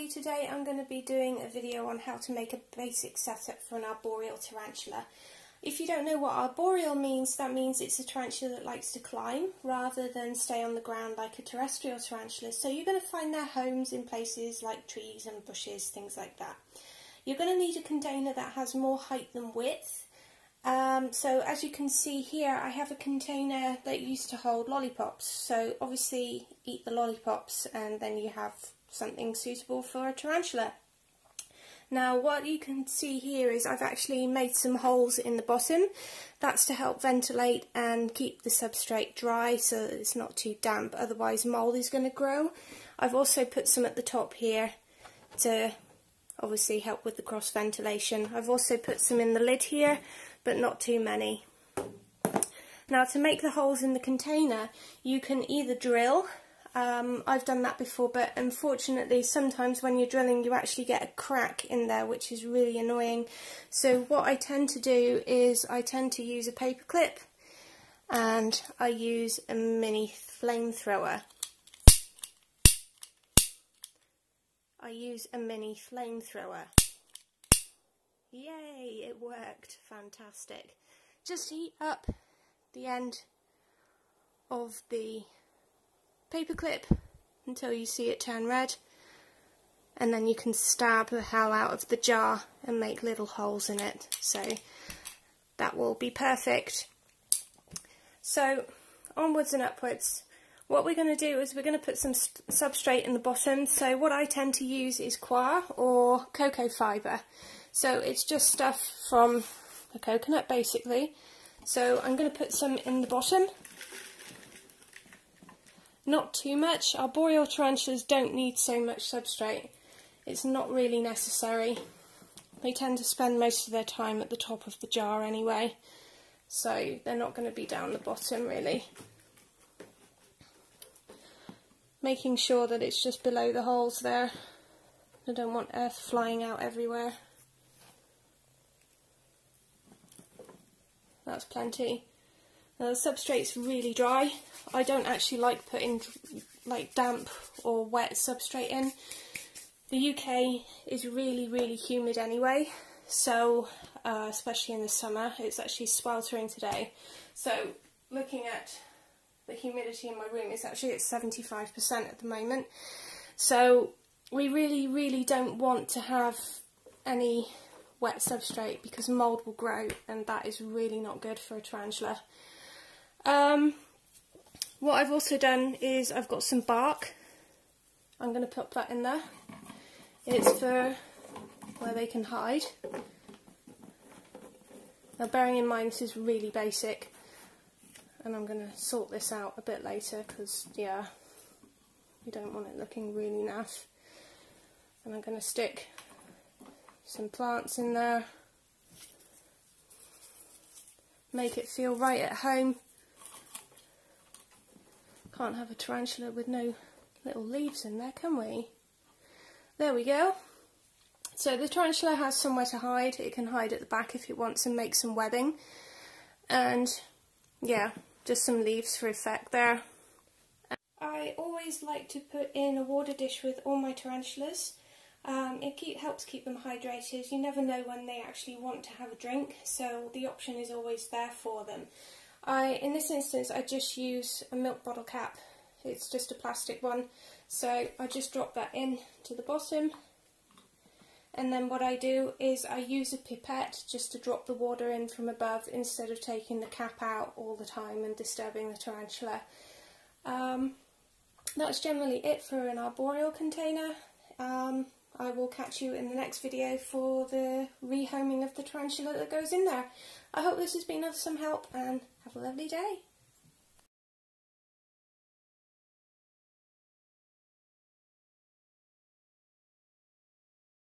everybody, today I'm going to be doing a video on how to make a basic setup for an arboreal tarantula. If you don't know what arboreal means, that means it's a tarantula that likes to climb rather than stay on the ground like a terrestrial tarantula. So you're going to find their homes in places like trees and bushes, things like that. You're going to need a container that has more height than width. So as you can see here, I have a container that used to hold lollipops. So obviously eat the lollipops and then you have something suitable for a tarantula. Now what you can see here is I've actually made some holes in the bottom. That's to help ventilate and keep the substrate dry so that it's not too damp, otherwise mould is going to grow. I've also put some at the top here to obviously help with the cross ventilation. I've also put some in the lid here, but not too many. Now to make the holes in the container, you can either drill. I've done that before, but unfortunately sometimes when you're drilling you actually get a crack in there, which is really annoying. So what I tend to do is I tend to use a paper clip and I use a mini flamethrower. Yay, it worked. Fantastic. Just heat up the end of the paper clip until you see it turn red, and then you can stab the hell out of the jar and make little holes in it. So that will be perfect. So onwards and upwards. What we're going to do is we're going to put some substrate in the bottom. So what I tend to use is coir or cocoa fibre. So it's just stuff from a coconut basically. So I'm going to put some in the bottom. Not too much. Arboreal tarantulas don't need so much substrate. It's not really necessary. They tend to spend most of their time at the top of the jar anyway. So they're not going to be down the bottom really. Making sure that it's just below the holes there. I don't want earth flying out everywhere. That's plenty. Now the substrate's really dry. I don't actually like putting like damp or wet substrate in. The UK is really humid anyway, so especially in the summer. It's actually sweltering today. So looking at the humidity in my room, it's actually at 75% at the moment. So we really don't want to have any wet substrate because mould will grow, and that is really not good for a tarantula. What I've also done is I've got some bark. I'm going to put that in there. It's for where they can hide. Now bearing in mind this is really basic, and I'm going to sort this out a bit later because, yeah, we don't want it looking really naff. And I'm going to stick some plants in there. Make it feel right at home. Can't have a tarantula with no little leaves in there, can we? There we go. So the tarantula has somewhere to hide. It can hide at the back if it wants and make some webbing. And yeah, just some leaves for effect there. I always like to put in a water dish with all my tarantulas. It helps keep them hydrated. You never know when they actually want to have a drink, so the option is always there for them. In this instance, I just use a milk bottle cap. It's just a plastic one, so I just drop that in to the bottom, and then what I do is I use a pipette just to drop the water in from above instead of taking the cap out all the time and disturbing the tarantula. That's generally it for an arboreal container. I will catch you in the next video for the rehoming of the tarantula that goes in there. I hope this has been of some help, and have a lovely day.